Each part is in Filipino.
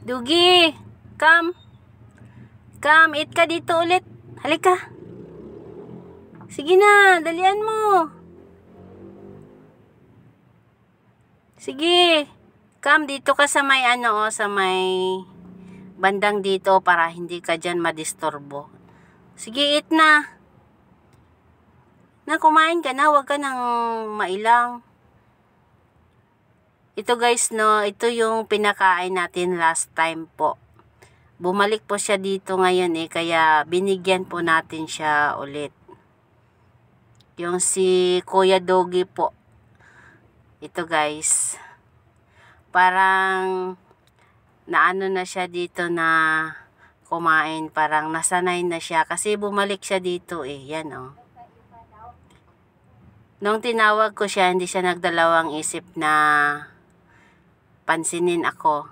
Dugi, come. Come, eat ka dito ulit. Halika. Sige na, dalian mo. Sige. Come, dito ka sa may sa may bandang dito para hindi ka dyan madisturbo. Sige, eat na. Na, kumain ka na, huwag ka nang mailang. Ito guys, no, ito yung pinakain natin last time po. Bumalik po siya dito ngayon kaya binigyan po natin siya ulit. Yung si Kuya Doggy po. Ito guys. Parang naano na siya dito na kumain. Parang nasanay na siya kasi bumalik siya dito Yan Nung tinawag ko siya, hindi siya nagdalawang isip na pansinin ako.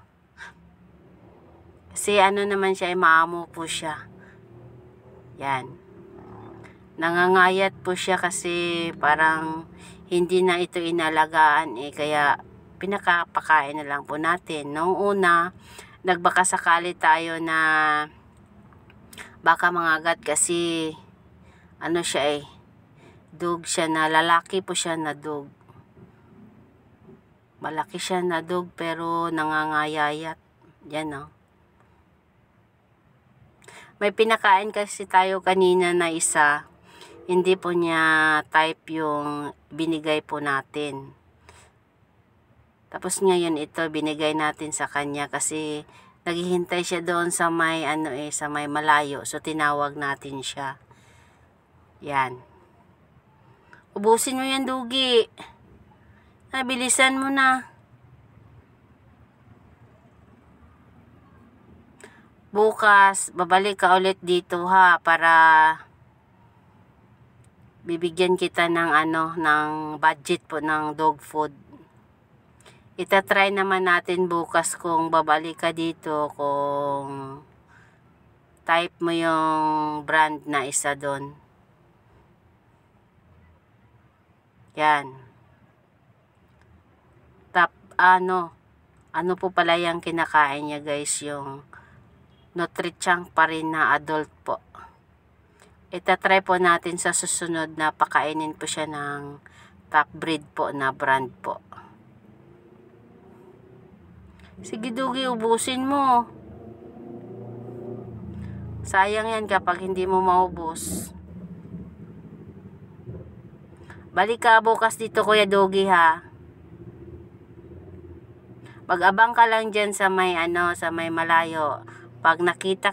Kasi naman siya, maamo po siya. Yan. Nangangayat po siya kasi parang hindi na ito inalagaan kaya pinakapakain na lang po natin. Noong una, nagbaka sakali tayo na baka mangagat kasi siya dog siya na lalaki po siya na dog. Malaki siya na dog pero nangangayayat. Yan May pinakain kasi tayo kanina na isa. Hindi po niya type yung binigay po natin. Tapos ngayon ito binigay natin sa kanya kasi naghihintay siya doon sa may sa may malayo. So tinawag natin siya. Yan. Ubusin mo yan, Dugi. Bilisan mo na. Bukas, babalik ka ulit dito para bibigyan kita ng ng budget po ng dog food. Itatry naman natin bukas kung babalik ka dito kung type mo yung brand na isa doon. Yan. Ano po pala yung kinakain niya guys, yung Nutrichang pa rin na adult po. Itatry po natin sa susunod na pakainin po siya ng top breed po na brand po. Sige Dugi, ubusin mo. Sayang yan kapag hindi mo maubos. Balik ka bukas dito Kuya Doggy ha. Mag-abang ka lang dyan sa may sa may malayo. Pag nakita